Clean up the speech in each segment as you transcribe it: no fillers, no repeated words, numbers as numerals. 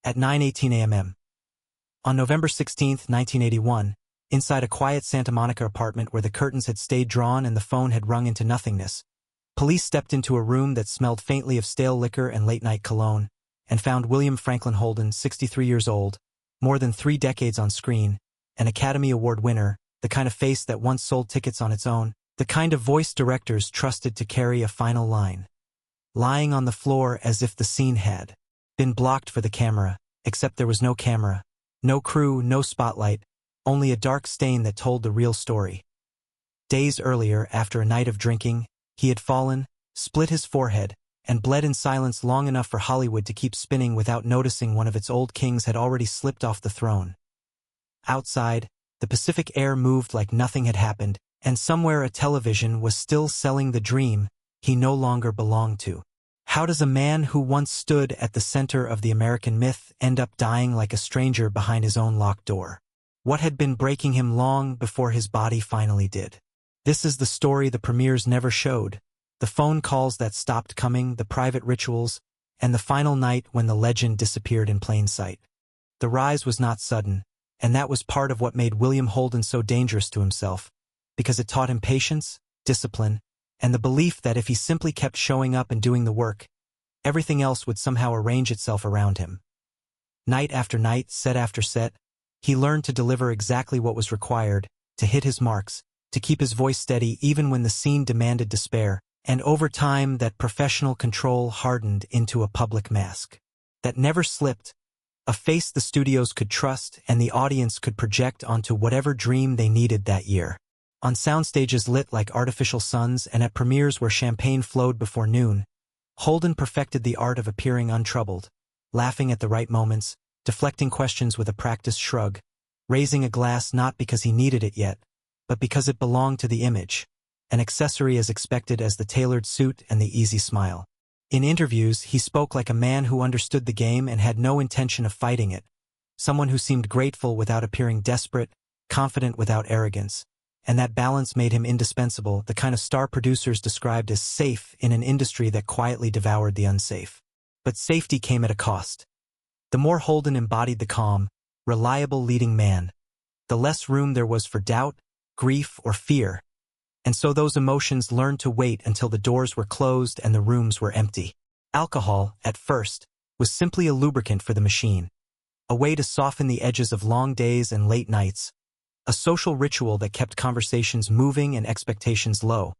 at 9:18 a.m. On November 16, 1981, inside a quiet Santa Monica apartment where the curtains had stayed drawn and the phone had rung into nothingness, police stepped into a room that smelled faintly of stale liquor and late-night cologne, and found William Franklin Holden, 63 years old, more than 3 decades on screen, an Academy Award winner, the kind of face that once sold tickets on its own, the kind of voice directors trusted to carry a final line. Lying on the floor as if the scene had been blocked for the camera, except there was no camera, no crew, no spotlight, only a dark stain that told the real story. Days earlier, after a night of drinking, he had fallen, split his forehead, and bled in silence long enough for Hollywood to keep spinning without noticing one of its old kings had already slipped off the throne. Outside, the Pacific air moved like nothing had happened, and somewhere a television was still selling the dream he no longer belonged to. How does a man who once stood at the center of the American myth end up dying like a stranger behind his own locked door? What had been breaking him long before his body finally did? This is the story the premieres never showed, the phone calls that stopped coming, the private rituals, and the final night when the legend disappeared in plain sight. The rise was not sudden, and that was part of what made William Holden so dangerous to himself, because it taught him patience, discipline, and the belief that if he simply kept showing up and doing the work, everything else would somehow arrange itself around him. Night after night, set after set, he learned to deliver exactly what was required, to hit his marks, to keep his voice steady even when the scene demanded despair, and over time that professional control hardened into a public mask that never slipped, a face the studios could trust and the audience could project onto whatever dream they needed that year. On soundstages lit like artificial suns and at premieres where champagne flowed before noon, Holden perfected the art of appearing untroubled, laughing at the right moments, deflecting questions with a practiced shrug, raising a glass not because he needed it yet, but because it belonged to the image, an accessory as expected as the tailored suit and the easy smile. In interviews, he spoke like a man who understood the game and had no intention of fighting it, someone who seemed grateful without appearing desperate, confident without arrogance. And that balance made him indispensable, the kind of star producers described as safe in an industry that quietly devoured the unsafe. But safety came at a cost. The more Holden embodied the calm, reliable leading man, the less room there was for doubt, grief, or fear. And so those emotions learned to wait until the doors were closed and the rooms were empty. Alcohol, at first, was simply a lubricant for the machine, a way to soften the edges of long days and late nights, a social ritual that kept conversations moving and expectations low.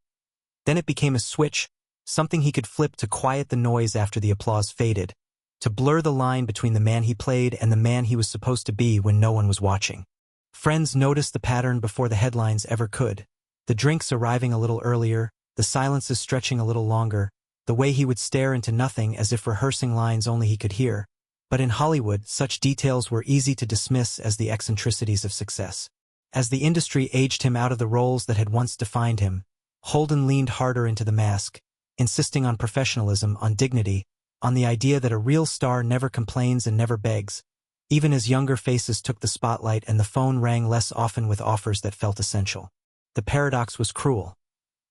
Then it became a switch, something he could flip to quiet the noise after the applause faded, to blur the line between the man he played and the man he was supposed to be when no one was watching. Friends noticed the pattern before the headlines ever could, the drinks arriving a little earlier, the silences stretching a little longer, the way he would stare into nothing as if rehearsing lines only he could hear. But in Hollywood, such details were easy to dismiss as the eccentricities of success. As the industry aged him out of the roles that had once defined him, Holden leaned harder into the mask, insisting on professionalism, on dignity, on the idea that a real star never complains and never begs, even as younger faces took the spotlight and the phone rang less often with offers that felt essential. The paradox was cruel.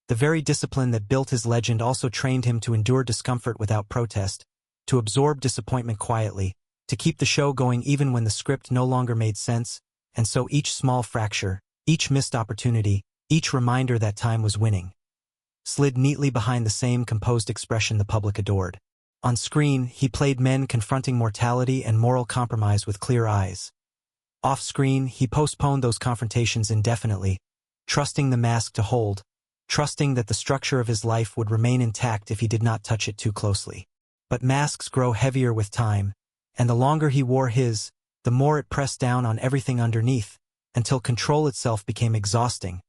The very discipline that built his legend also trained him to endure discomfort without protest, to absorb disappointment quietly, to keep the show going even when the script no longer made sense. And so each small fracture, each missed opportunity, each reminder that time was winning, slid neatly behind the same composed expression the public adored. On screen, he played men confronting mortality and moral compromise with clear eyes. Off-screen, he postponed those confrontations indefinitely, trusting the mask to hold, trusting that the structure of his life would remain intact if he did not touch it too closely. But masks grow heavier with time, and the longer he wore his, the more it pressed down on everything underneath, until control itself became exhausting,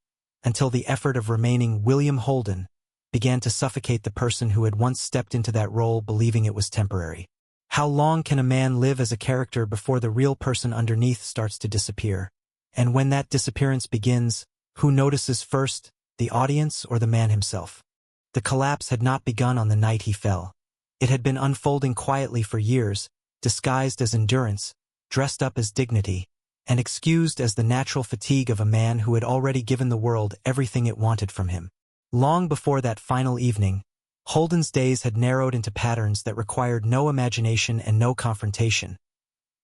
until the effort of remaining William Holden began to suffocate the person who had once stepped into that role believing it was temporary. How long can a man live as a character before the real person underneath starts to disappear? And when that disappearance begins, who notices first, the audience or the man himself? The collapse had not begun on the night he fell. It had been unfolding quietly for years, disguised as endurance, dressed up as dignity, and excused as the natural fatigue of a man who had already given the world everything it wanted from him. Long before that final evening, Holden's days had narrowed into patterns that required no imagination and no confrontation,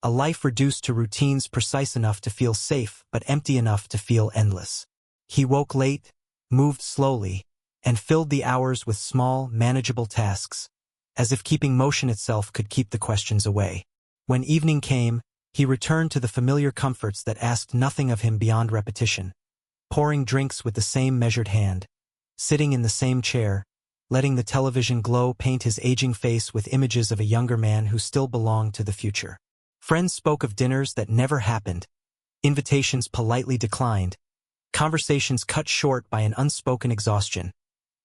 A life reduced to routines precise enough to feel safe but empty enough to feel endless. He woke late, moved slowly, and filled the hours with small, manageable tasks, as if keeping motion itself could keep the questions away. When evening came, he returned to the familiar comforts that asked nothing of him beyond repetition, pouring drinks with the same measured hand, sitting in the same chair, letting the television glow paint his aging face with images of a younger man who still belonged to the future. Friends spoke of dinners that never happened, invitations politely declined, conversations cut short by an unspoken exhaustion,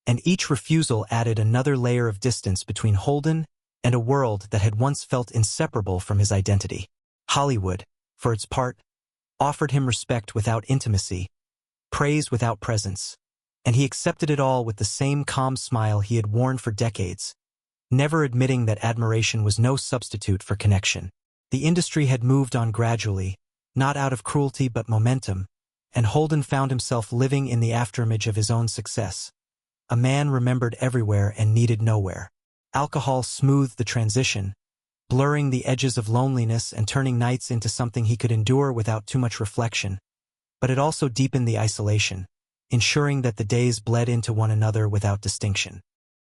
and each refusal added another layer of distance between Holden and a world that had once felt inseparable from his identity. Hollywood, for its part, offered him respect without intimacy, praise without presence, and he accepted it all with the same calm smile he had worn for decades, never admitting that admiration was no substitute for connection. The industry had moved on gradually, not out of cruelty but momentum, and Holden found himself living in the afterimage of his own success. A man remembered everywhere and needed nowhere. Alcohol smoothed the transition, blurring the edges of loneliness and turning nights into something he could endure without too much reflection. But it also deepened the isolation, ensuring that the days bled into one another without distinction.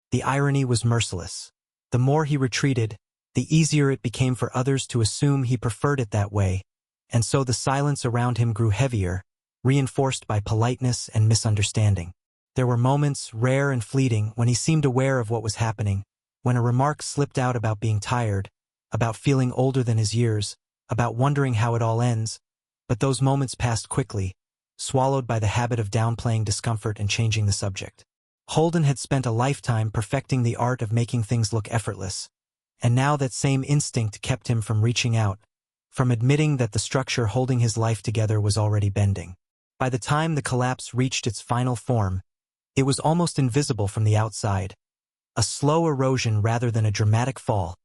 The irony was merciless. The more he retreated, the easier it became for others to assume he preferred it that way, and so the silence around him grew heavier, reinforced by politeness and misunderstanding. There were moments, rare and fleeting, when he seemed aware of what was happening, when a remark slipped out about being tired, about feeling older than his years, about wondering how it all ends, but those moments passed quickly, swallowed by the habit of downplaying discomfort and changing the subject. Holden had spent a lifetime perfecting the art of making things look effortless, and now that same instinct kept him from reaching out, from admitting that the structure holding his life together was already bending. By the time the collapse reached its final form, it was almost invisible from the outside, a slow erosion rather than a dramatic fall,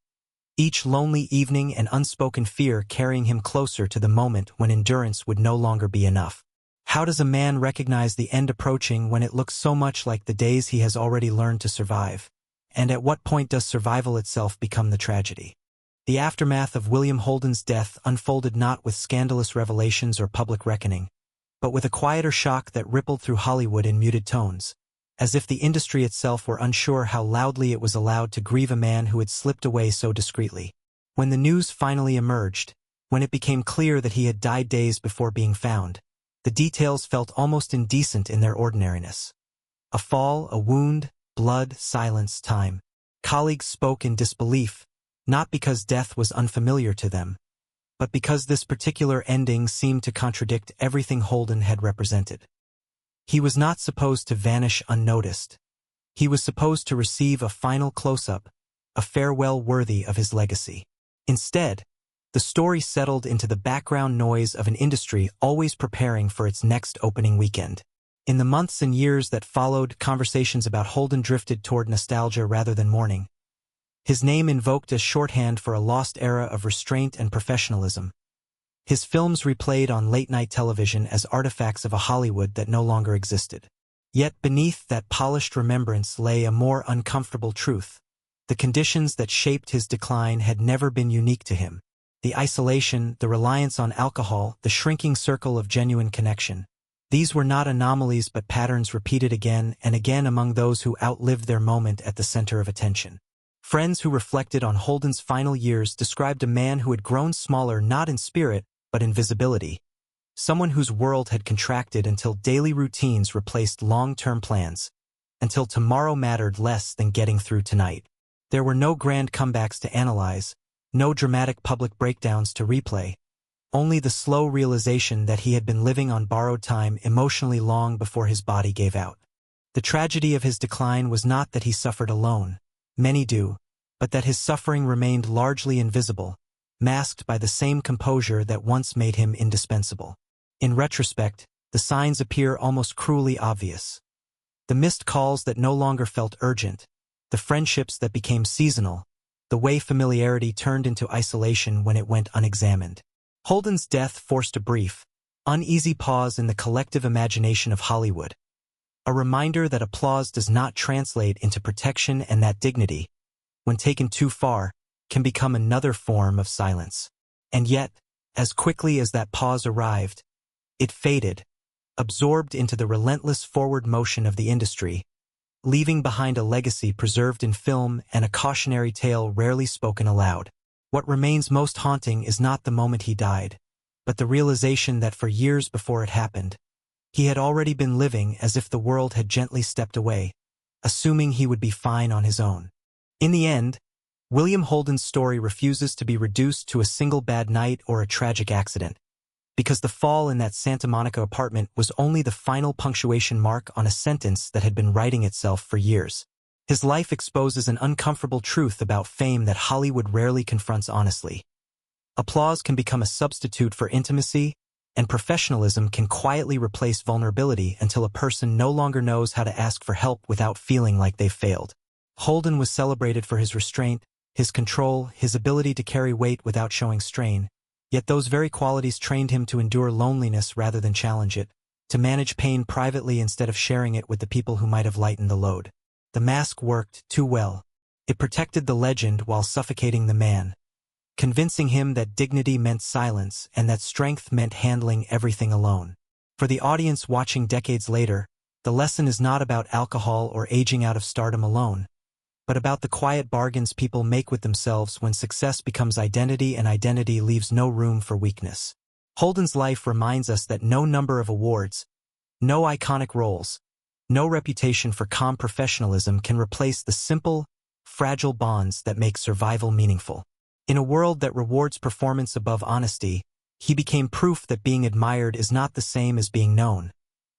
each lonely evening and unspoken fear carrying him closer to the moment when endurance would no longer be enough. How does a man recognize the end approaching when it looks so much like the days he has already learned to survive? And at what point does survival itself become the tragedy? The aftermath of William Holden's death unfolded not with scandalous revelations or public reckoning, but with a quieter shock that rippled through Hollywood in muted tones, as if the industry itself were unsure how loudly it was allowed to grieve a man who had slipped away so discreetly. When the news finally emerged, when it became clear that he had died days before being found, the details felt almost indecent in their ordinariness. A fall, a wound, blood, silence, time. Colleagues spoke in disbelief, not because death was unfamiliar to them, but because this particular ending seemed to contradict everything Holden had represented. He was not supposed to vanish unnoticed. He was supposed to receive a final close-up, a farewell worthy of his legacy. Instead, the story settled into the background noise of an industry always preparing for its next opening weekend. In the months and years that followed, conversations about Holden drifted toward nostalgia rather than mourning. His name invoked as shorthand for a lost era of restraint and professionalism. His films replayed on late-night television as artifacts of a Hollywood that no longer existed. Yet beneath that polished remembrance lay a more uncomfortable truth. The conditions that shaped his decline had never been unique to him. The isolation, the reliance on alcohol, the shrinking circle of genuine connection. These were not anomalies but patterns repeated again and again among those who outlived their moment at the center of attention. Friends who reflected on Holden's final years described a man who had grown smaller not in spirit, but in visibility. Someone whose world had contracted until daily routines replaced long-term plans, until tomorrow mattered less than getting through tonight. There were no grand comebacks to analyze, no dramatic public breakdowns to replay, only the slow realization that he had been living on borrowed time emotionally long before his body gave out. The tragedy of his decline was not that he suffered alone, many do, but that his suffering remained largely invisible, masked by the same composure that once made him indispensable. In retrospect, the signs appear almost cruelly obvious. The missed calls that no longer felt urgent, the friendships that became seasonal, the way familiarity turned into isolation when it went unexamined. Holden's death forced a brief, uneasy pause in the collective imagination of Hollywood. A reminder that applause does not translate into protection and that dignity, when taken too far, can become another form of silence. And yet, as quickly as that pause arrived, it faded, absorbed into the relentless forward motion of the industry, leaving behind a legacy preserved in film and a cautionary tale rarely spoken aloud. What remains most haunting is not the moment he died, but the realization that for years before it happened, he had already been living as if the world had gently stepped away, assuming he would be fine on his own. In the end, William Holden's story refuses to be reduced to a single bad night or a tragic accident, because the fall in that Santa Monica apartment was only the final punctuation mark on a sentence that had been writing itself for years. His life exposes an uncomfortable truth about fame that Hollywood rarely confronts honestly. Applause can become a substitute for intimacy, and professionalism can quietly replace vulnerability until a person no longer knows how to ask for help without feeling like they've failed. Holden was celebrated for his restraint, his control, his ability to carry weight without showing strain, yet those very qualities trained him to endure loneliness rather than challenge it, to manage pain privately instead of sharing it with the people who might have lightened the load. The mask worked too well. It protected the legend while suffocating the man, convincing him that dignity meant silence and that strength meant handling everything alone. For the audience watching decades later, the lesson is not about alcohol or aging out of stardom alone, but about the quiet bargains people make with themselves when success becomes identity and identity leaves no room for weakness. Holden's life reminds us that no number of awards, no iconic roles, no reputation for calm professionalism can replace the simple, fragile bonds that make survival meaningful. In a world that rewards performance above honesty, he became proof that being admired is not the same as being known,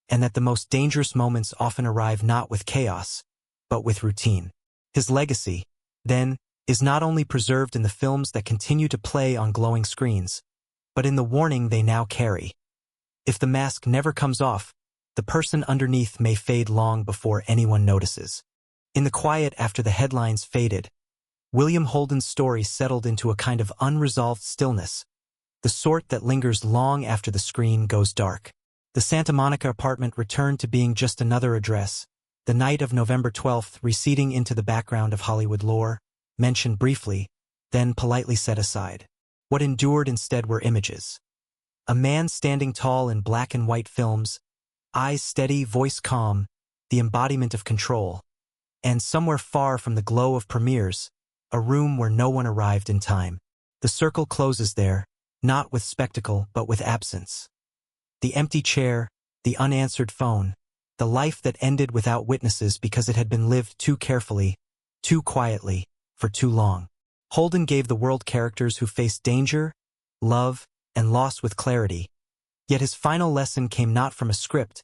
and that the most dangerous moments often arrive not with chaos, but with routine. His legacy, then, is not only preserved in the films that continue to play on glowing screens, but in the warning they now carry. If the mask never comes off, the person underneath may fade long before anyone notices. In the quiet after the headlines faded, William Holden's story settled into a kind of unresolved stillness, the sort that lingers long after the screen goes dark. The Santa Monica apartment returned to being just another address, the night of November 12th receding into the background of Hollywood lore, mentioned briefly, then politely set aside. What endured instead were images. A man standing tall in black and white films, eyes steady, voice calm, the embodiment of control. And somewhere far from the glow of premieres, a room where no one arrived in time. The circle closes there, not with spectacle but with absence. The empty chair, the unanswered phone, the life that ended without witnesses because it had been lived too carefully, too quietly, for too long. Holden gave the world characters who faced danger, love, and loss with clarity, yet his final lesson came not from a script,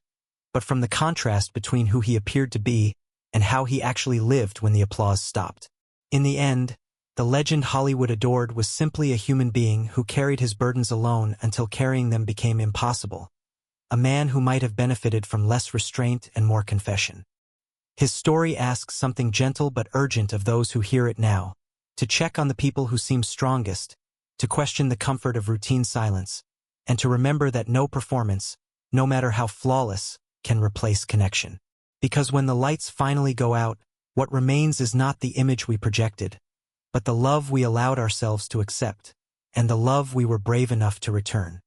but from the contrast between who he appeared to be and how he actually lived when the applause stopped. In the end, the legend Hollywood adored was simply a human being who carried his burdens alone until carrying them became impossible. A man who might have benefited from less restraint and more confession. His story asks something gentle but urgent of those who hear it now, to check on the people who seem strongest, to question the comfort of routine silence, and to remember that no performance, no matter how flawless, can replace connection. Because when the lights finally go out, what remains is not the image we projected, but the love we allowed ourselves to accept, and the love we were brave enough to return.